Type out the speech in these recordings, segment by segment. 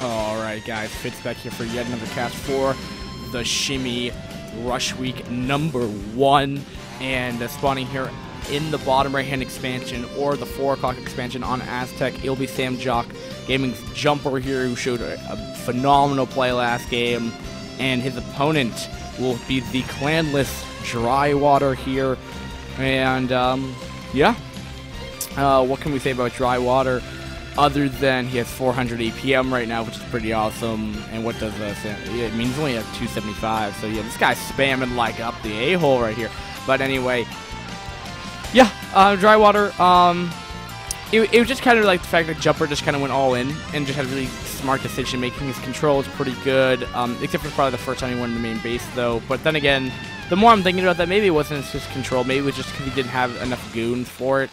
Alright guys, Fitz back here for yet another cast for the Shimmy Rush Week #1, and spawning here in the bottom right hand expansion or the 4 o'clock expansion on Aztec. It'll be Sam Jock Gaming's Jumper here, who showed a phenomenal play last game, and his opponent will be the clanless Drywater here. And yeah, what can we say about Drywater other than he has 400 APM right now, which is pretty awesome? And what does Sam? Yeah, I mean, he's only at 275, so yeah, this guy's spamming like up the a-hole right here. But anyway, yeah, Drywater, it was just kind of like the fact that Jumper just kind of went all in and just had really smart decision making. His control is pretty good, except for probably the first time he went in the main base though. But then again, the more I'm thinking about that, maybe it wasn't his control, maybe it was just because he didn't have enough goons for it.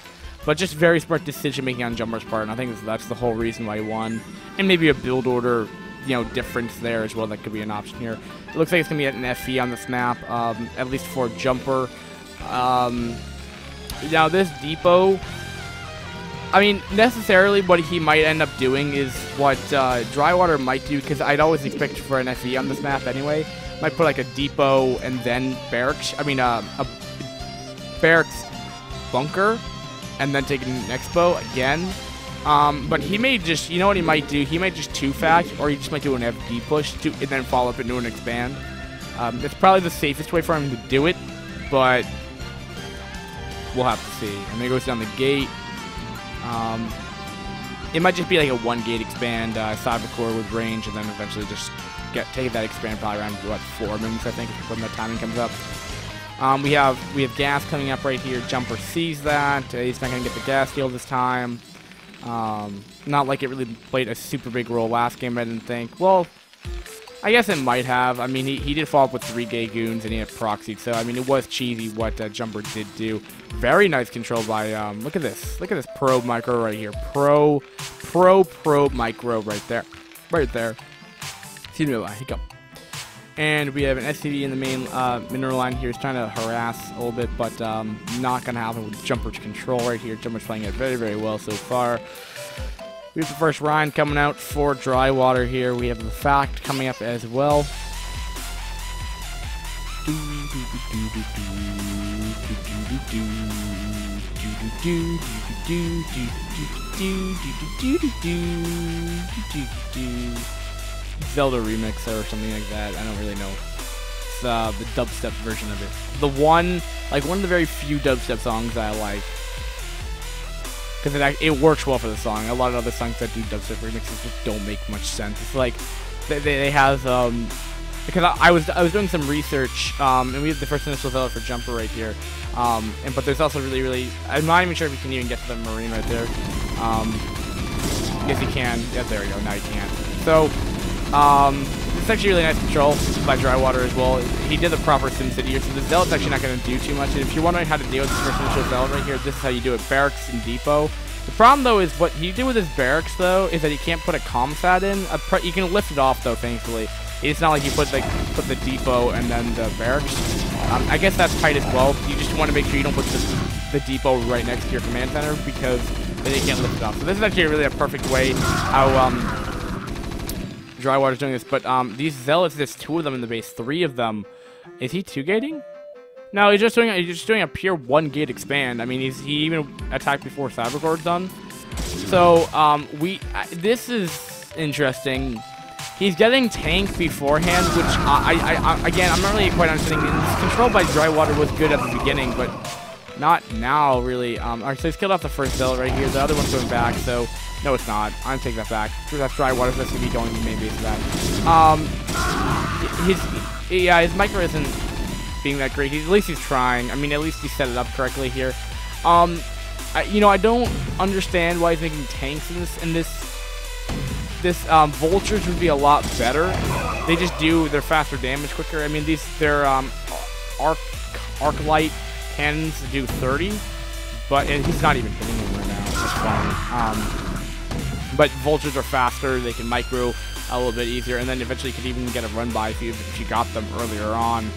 But just very smart decision making on Jumper's part, and I think that's the whole reason why he won. And maybe a build order, you know, difference there as well. That could be an option here. It looks like it's gonna be an FE on this map, at least for Jumper. Now this depot, I mean, necessarily what he might end up doing is what Drywater might do, because I'd always expect for an FE on this map anyway. Might put like a depot and then barracks. I mean, a barracks bunker, and then take an expo again. But he may just, you know what he might do? He might just 2-fact, or he just might do an FD push and then follow up into an expand. That's probably the safest way for him to do it, but we'll have to see. And then he goes down the gate. It might just be like a 1-gate expand, Cybercore with range, and then eventually just take that expand probably around, what, 4 minutes, I think, when the timing comes up. We have gas coming up right here. Jumper sees that. He's not going to get the gas deal this time. Not like it really played a super big role last game, I didn't think. Well, I guess it might have. I mean, he did fall up with 3 gay goons, and he had proxied. So, I mean, it was cheesy what Jumper did do. Very nice control by, look at this. Look at this probe micro right here. Probe micro right there. Right there. Excuse me, I hiccup. And we have an SCV in the main mineral line here. He's trying to harass a little bit, but not going to happen with Jumper's control right here. Jumper's playing it very, very well so far. We have the first Ryan coming out for Drywater here. We have the Fact coming up as well. Zelda remix or something like that. I don't really know. It's the dubstep version of it. The one of the very few dubstep songs that I like, because it works well for the song. A lot of other songs that do dubstep remixes just don't make much sense. It's like they have because I was doing some research, and we have the first initial Zelda for Jumper right here. But there's also really I'm not even sure if you can even get to the marine right there. Yes, you can. Yeah, there we go. Now you can. So. It's actually really nice control by Drywater as well. He did the proper SimCity here, so the Zealot's actually not going to do too much. And if you're wondering how to deal with this first initial Zealot right here, this is how you do it. Barracks and depot. The problem, though, is what he did with his barracks, though, is that he can't put a comsat in. You can lift it off, though, thankfully. It's not like you put the depot and then the barracks. I guess that's tight as well. You just want to make sure you don't put the depot right next to your command center, because then you can't lift it off. So this is actually really a perfect way how Drywater's doing this. But these Zealots, there's 2 of them in the base, 3 of them. Is he 2-gating? No, he's just doing a pure 1-gate expand. I mean, he even attacked before Cybercore's done. So this is interesting. He's getting tank beforehand, which again, I'm not really quite understanding. His control by Drywater was good at the beginning, but not now really. Alright, so he's killed off the first Zealot right here. The other one's going back, so. No, it's not. I'm taking that back. That's Drywater. That's going to be going to the main base for that. His micro isn't being that great. At least he's trying. I mean, at least he set it up correctly here. You know, I don't understand why he's making tanks in this. Vultures would be a lot better. They just they're faster damage, quicker. I mean, they're arc light cannons do 30, and he's not even hitting them right now. That's fine. But vultures are faster, they can micro a little bit easier, and then eventually you can even get a run by if you got them earlier on.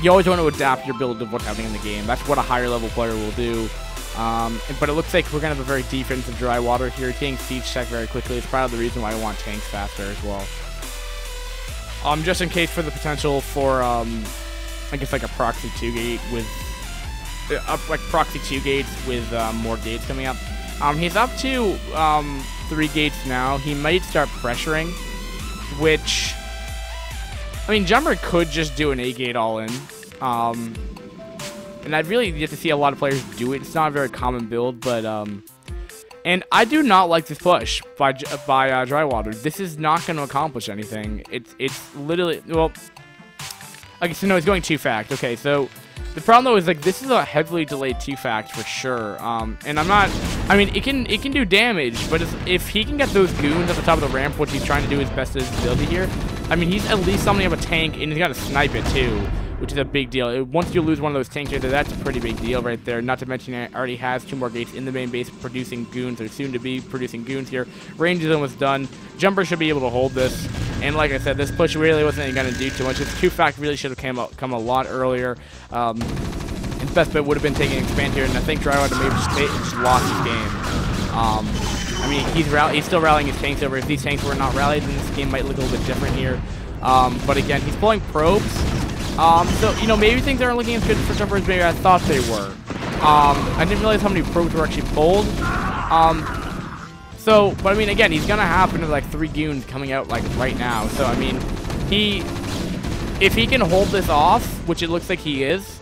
You always want to adapt your build to what's happening in the game. That's what a higher level player will do. But it looks like we're going to have a very defensive Drywater here, taking siege tech very quickly. It's probably the reason why I want tanks faster as well. Just in case for the potential for, I guess like a proxy 2 gate with, like proxy 2 gates with more gates coming up. He's up to 3 gates now. He might start pressuring, which, I mean, Jumper could just do an 8 gate all in. And I'd really get to see a lot of players do it. It's not a very common build, but and I do not like this push by Drywater. This is not going to accomplish anything. It's literally, well, okay, so no, it's going 2-fact. Okay, so the problem though is like this is a heavily delayed 2-fact for sure. And I'm not, I mean, it can do damage, but if he can get those goons at the top of the ramp, which he's trying to do his best to his ability here, I mean, he's at least summoning up a tank, and he's got to snipe it too, which is a big deal. Once you lose one of those tanks right there, that's a pretty big deal right there. Not to mention it already has 2 more gates in the main base producing goons, or soon to be producing goons here. Range is almost done. Jumper should be able to hold this. And like I said, this push really wasn't going to do too much. This 2-fact really should have come a lot earlier. His best bet would have been taking an expand here, and I think Drywater maybe just lost his game. I mean, he's still rallying his tanks over. If these tanks were not rallied, then this game might look a little bit different here. But again, he's pulling probes. So, you know, maybe things aren't looking as good for Jumper as maybe I thought they were. I didn't realize how many probes were actually pulled. So, but I mean, again, he's gonna have another like 3 goons coming out like right now. So, I mean, if he can hold this off, which it looks like he is,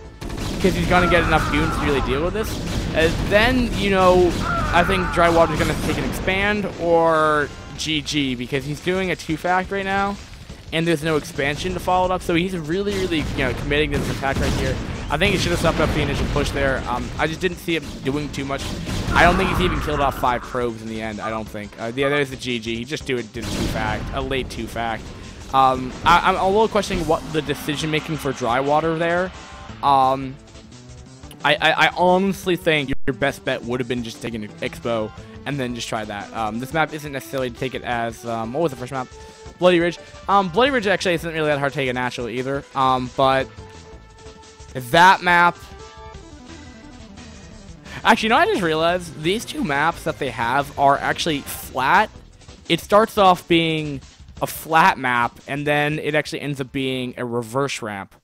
because he's gonna get enough goons to really deal with this, then, you know, I think Drywater's gonna take an expand or GG, because he's doing a 2-fact right now, and there's no expansion to follow it up, so he's really, you know, committing to this attack right here. I think he should have stopped up the initial push there. I just didn't see him doing too much. I don't think he's even killed off 5 probes in the end, I don't think. Yeah, there's the GG. He just did a 2-fact, a late 2-fact. I'm a little questioning what the decision-making for Drywater there. I honestly think your best bet would have been just taking an Expo and then just try that. This map isn't necessarily to take it as, what was the first map? Bloody Ridge. Bloody Ridge actually isn't really that hard to take it naturally either. But that map, actually, you know, I just realized these 2 maps that they have are actually flat. It starts off being a flat map, and then it actually ends up being a reverse ramp.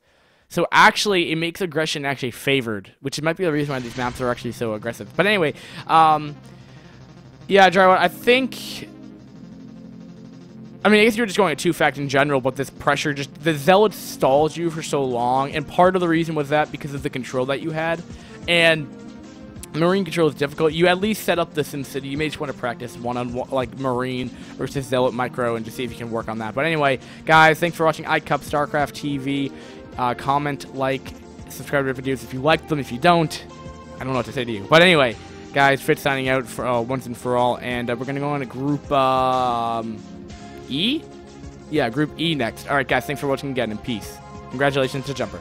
So actually, it makes aggression actually favored, which might be the reason why these maps are actually so aggressive. But anyway, yeah, Drywater, I think, I mean, I guess you're just going a 2-fact in general, but this pressure just, the Zealot stalls you for so long, and part of the reason was that because of the control that you had, and Marine control is difficult. You at least set up the Sim City. You may just want to practice one-on-one, like Marine versus Zealot Micro, and just see if you can work on that. But anyway, guys, thanks for watching iCup StarCraft TV. Comment, like, subscribe to the videos if you like them. If you don't, I don't know what to say to you. But anyway, guys, Fitz signing out for once and for all, and we're gonna go on to Group E? Yeah, Group E next. Alright, guys, thanks for watching again, and peace. Congratulations to Jumper.